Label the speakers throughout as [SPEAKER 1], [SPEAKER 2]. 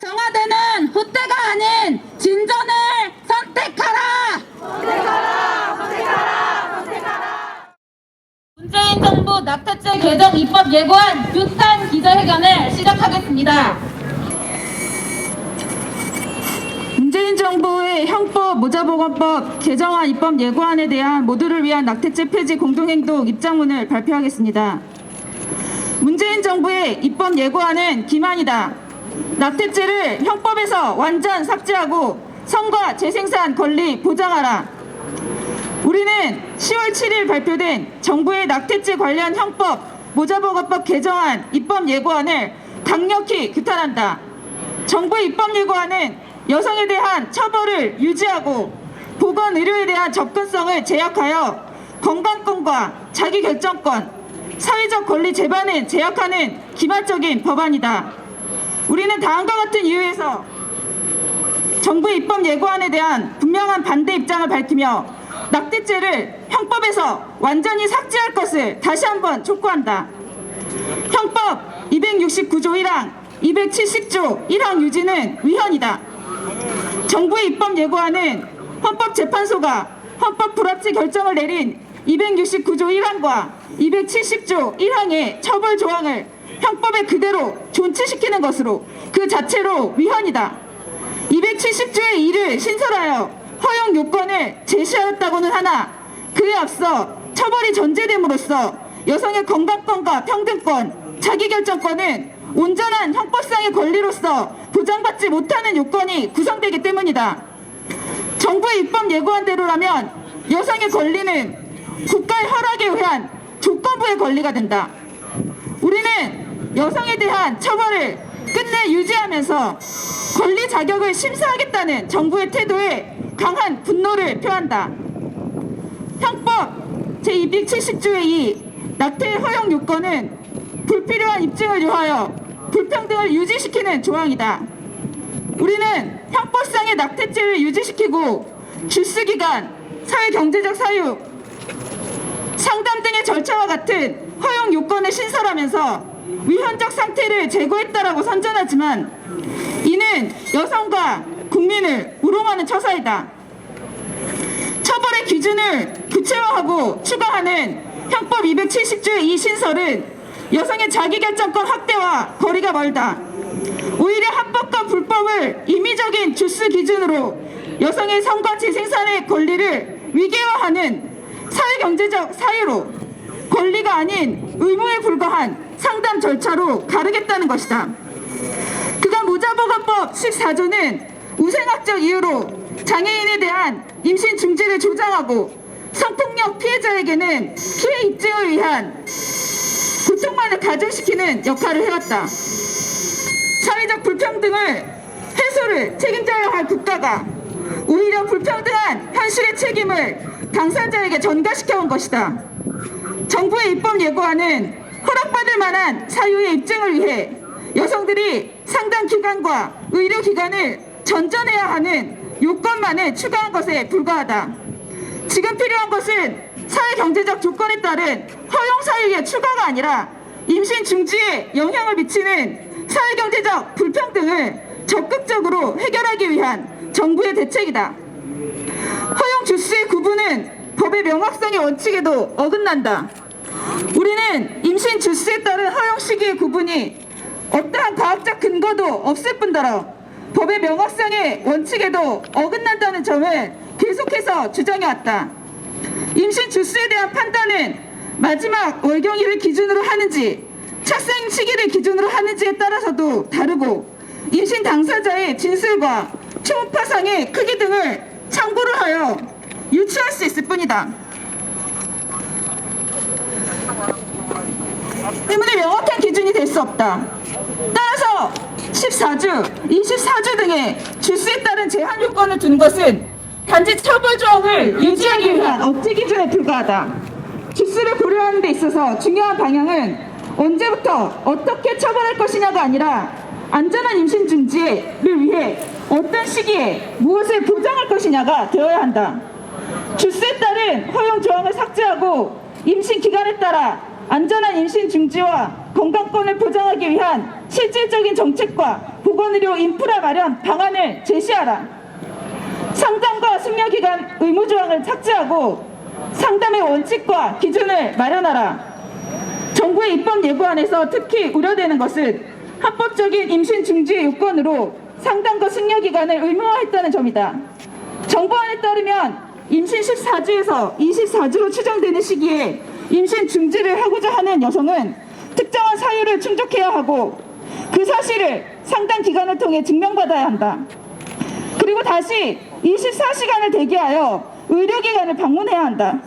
[SPEAKER 1] 청와대는 후퇴가 아닌 진전을 선택하라! 선택하라! 문재인 정부 낙태죄 개정 입법 예고안 규탄 기자회견을 시작하겠습니다. 문재인 정부의 형법 모자보건법 개정안 입법 예고안에 대한 모두를 위한 낙태죄 폐지 공동행동 입장문을 발표하겠습니다. 문재인 정부의 입법 예고안은 기만이다. 낙태죄를 형법에서 완전 삭제하고 성과 재생산 권리 보장하라. 우리는 10월 7일 발표된 정부의 낙태죄 관련 형법 모자보건법 개정안 입법 예고안을 강력히 규탄한다. 정부의 입법 예고안은 여성에 대한 처벌을 유지하고 보건의료에 대한 접근성을 제약하여 건강권과 자기결정권, 사회적 권리 제반을 제약하는 기만적인 법안이다. 우리는 다음과 같은 이유에서 정부의 입법 예고안에 대한 분명한 반대 입장을 밝히며 낙태죄를 형법에서 완전히 삭제할 것을 다시 한번 촉구한다. 형법 269조 1항, 270조 1항 유지는 위헌이다. 정부의 입법 예고안은 헌법재판소가 헌법 불합치 결정을 내린 269조 1항과 270조 1항의 처벌 조항을 형법에 그대로 존치시키는 것으로 그 자체로 위헌이다. 270조의 2를 신설하여 허용 요건을 제시하였다고는 하나 그에 앞서 처벌이 전제됨으로써 여성의 건강권과 평등권, 자기결정권은 온전한 형법상의 권리로서 보장받지 못하는 요건이 구성되기 때문이다. 정부의 입법 예고안대로라면 여성의 권리는 국가의 허락에 의한 조건부의 권리가 된다. 우리는 여성에 대한 처벌을 끝내 유지하면서 권리 자격을 심사하겠다는 정부의 태도에 강한 분노를 표한다. 형법 제270조의 2 낙태 허용 요건은 불필요한 입증을 요하여 불평등을 유지시키는 조항이다. 우리는 형법상의 낙태죄를 유지시키고 주스기간, 사회경제적 사유, 상담 등의 절차와 같은 허용 요건을 신설하면서 위헌적 상태를 제고했다라고 선전하지만 이는 여성과 국민을 우롱하는 처사이다. 처벌의 기준을 구체화하고 추가하는 형법 270조의 이 신설은 여성의 자기결정권 확대와 거리가 멀다. 오히려 합법과 불법을 임의적인 주스 기준으로 여성의 성과 재생산의 권리를 위계화하는 사회경제적 사유로 권리가 아닌 의무에 불과한 상담 절차로 가르겠다는 것이다. 그가 모자보건법 14조는 우생학적 이유로 장애인에 대한 임신 중지를 조장하고 성폭력 피해자에게는 피해 입증을 위한 고통만을 가중시키는 역할을 해왔다. 사회적 불평등을 해소를 책임져야 할 국가가 오히려 불평등한 현실의 책임을 당사자에게 전가시켜온 것이다. 정부의 입법 예고안은 허락받을 만한 사유의 입증을 위해 여성들이 상담기관과 의료기관을 전전해야 하는 요건만을 추가한 것에 불과하다. 지금 필요한 것은 사회경제적 조건에 따른 허용 사유의 추가가 아니라 임신 중지에 영향을 미치는 사회경제적 불평등을 적극적으로 해결하기 위한 정부의 대책이다. 허용 주수의 구분은 법의 명확성의 원칙에도 어긋난다. 우리는 임신 주수에 따른 허용 시기의 구분이 어떠한 과학적 근거도 없을 뿐더러 법의 명확성의 원칙에도 어긋난다는 점을 계속해서 주장해왔다. 임신 주수에 대한 판단은 마지막 월경일을 기준으로 하는지 착생 시기를 기준으로 하는지에 따라서도 다르고 임신 당사자의 진술과 초음파상의 크기 등을 참고를 하여 유추할 수 있을 뿐이다. 때문에 명확한 기준이 될 수 없다. 따라서 14주, 24주 등의 주수에 따른 제한 요건을 둔 것은 단지 처벌 조항을 유지하기 위한 억제 기준에 불과하다. 주수를 고려하는 데 있어서 중요한 방향은 언제부터 어떻게 처벌할 것이냐가 아니라 안전한 임신 중지를 위해 어떤 시기에 무엇을 보장할 것이냐가 되어야 한다. 주수에 따른 허용 조항을 삭제하고 임신 기간에 따라 안전한 임신 중지와 건강권을 보장하기 위한 실질적인 정책과 보건의료 인프라 마련 방안을 제시하라. 상담과 숙려기간 의무조항을 삭제하고 상담의 원칙과 기준을 마련하라. 정부의 입법 예고안에서 특히 우려되는 것은 합법적인 임신 중지 요건으로 상담과 숙려기간을 의무화했다는 점이다. 정부안에 따르면 임신 14주에서 24주로 추정되는 시기에 임신 중지를 하고자 하는 여성은 특정한 사유를 충족해야 하고 그 사실을 상담 기관을 통해 증명받아야 한다. 그리고 다시 24시간을 대기하여 의료기관을 방문해야 한다.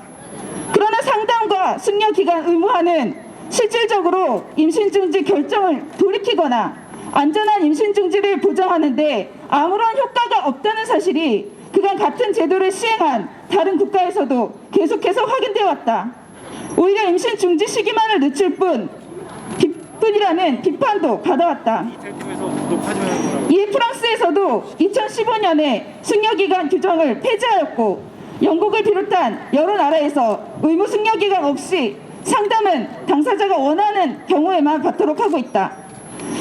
[SPEAKER 1] 그러나 상담과 숙려기간 의무화는 실질적으로 임신 중지 결정을 돌이키거나 안전한 임신 중지를 보장하는 데 아무런 효과가 없다는 사실이 그간 같은 제도를 시행한 다른 국가에서도 계속해서 확인되어 왔다. 오히려 임신 중지 시기만을 늦출 뿐이라는 비판도 받아왔다. 이에 프랑스에서도 2015년에 숙려기간 규정을 폐지하였고 영국을 비롯한 여러 나라에서 의무 숙려기간 없이 상담은 당사자가 원하는 경우에만 받도록 하고 있다.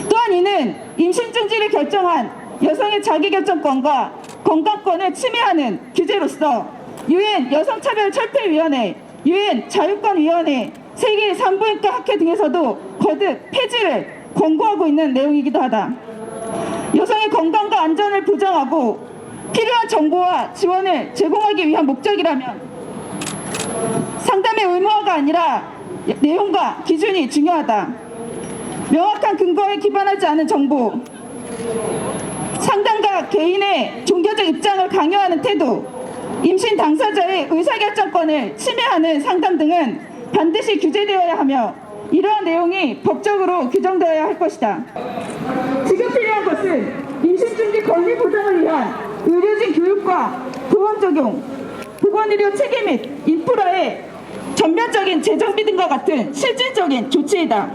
[SPEAKER 1] 또한 이는 임신 중지를 결정한 여성의 자기결정권과 건강권을 침해하는 규제로서 유엔 여성차별철폐위원회, 유엔 자유권위원회, 세계 산부인과 학회 등에서도 거듭 폐지를 권고하고 있는 내용이기도 하다. 여성의 건강과 안전을 보장하고 필요한 정보와 지원을 제공하기 위한 목적이라면 상담의 의무화가 아니라 내용과 기준이 중요하다. 명확한 근거에 기반하지 않은 정보, 상담가 개인의 종교적 입장을 강요하는 태도, 임신 당사자의 의사결정권을 침해하는 상담 등은 반드시 규제되어야 하며 이러한 내용이 법적으로 규정되어야 할 것이다. 지금 필요한 것은 임신 중지 권리 보장을 위한 의료진 교육과 보험 적용, 보건의료 체계 및 인프라의 전면적인 재정비 등과 같은 실질적인 조치이다.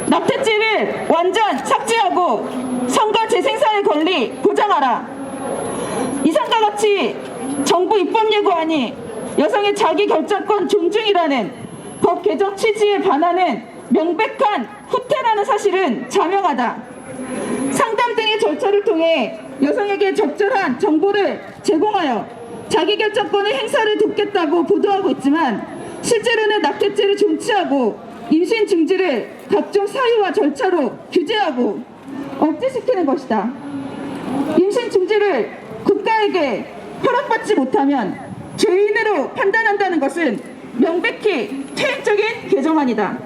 [SPEAKER 1] 낙태죄를 완전 삭제하고 성과 재생산의 권리 보장하라. 이상과 같이 정부 입법 예고안이 여성의 자기결정권 존중이라는 법 개정 취지에 반하는 명백한 후퇴라는 사실은 자명하다. 상담 등의 절차를 통해 여성에게 적절한 정보를 제공하여 자기결정권의 행사를 돕겠다고 보도하고 있지만 실제로는 낙태죄를 존치하고 임신 중지를 각종 사유와 절차로 규제하고 억제시키는 것이다. 임신 중지를 국가에게 허락받지 못하면 죄인으로 판단한다는 것은 명백히 퇴행적인 개정안이다.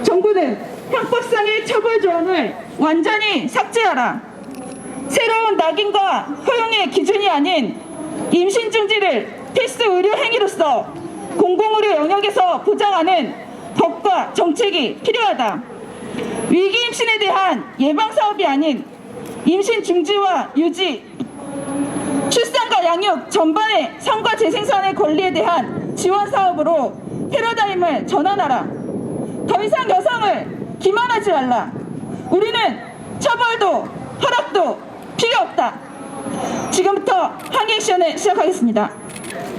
[SPEAKER 1] 정부는 형법상의 처벌 조항을 완전히 삭제하라. 새로운 낙인과 허용의 기준이 아닌 임신 중지를 필수 의료 행위로서 공공의료 영역에서 보장하는 법과 정책이 필요하다. 위기 임신에 대한 예방 사업이 아닌 임신 중지와 유지, 출산과 양육 전반의 성과 재생산의 권리에 대한 지원 사업으로 패러다임을 전환하라. 더 이상 여성을 기만하지 말라. 우리는 처벌도 허락도 필요 없다. 지금부터 항의 액션을 시작하겠습니다.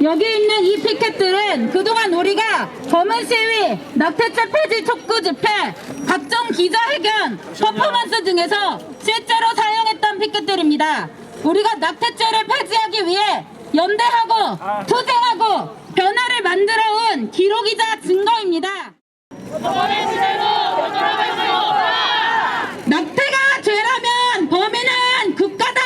[SPEAKER 2] 여기 있는 이 피켓들은 그동안 우리가 검은 시위, 낙태죄 폐지 촉구 집회, 각종 기자회견, 퍼포먼스 등에서 실제로 사용했던 피켓들입니다. 우리가 낙태죄를 폐지하기 위해 연대하고 투쟁하고 변화를 만들어온 기록이자 증거입니다. 낙태가 죄라면 범인은 국가다.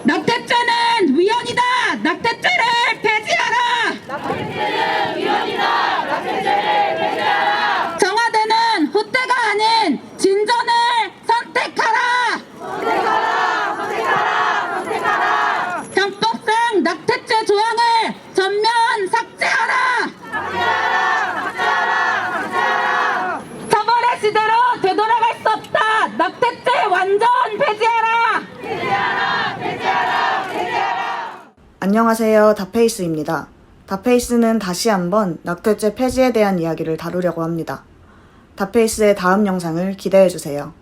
[SPEAKER 2] 낙태죄는 위헌이다. 낙태죄를 폐지하라. 청와대는 후퇴가 아닌 진전을 선택하라. 형법상 낙태죄 조항을 전면 삭제하라. 처벌의 시대로 되돌아갈 수 없다. 낙태죄 완전 폐지하라.
[SPEAKER 3] 안녕하세요. 다페이스입니다. 다페이스는 다시 한번 낙태죄 폐지에 대한 이야기를 다루려고 합니다. 다페이스의 다음 영상을 기대해주세요.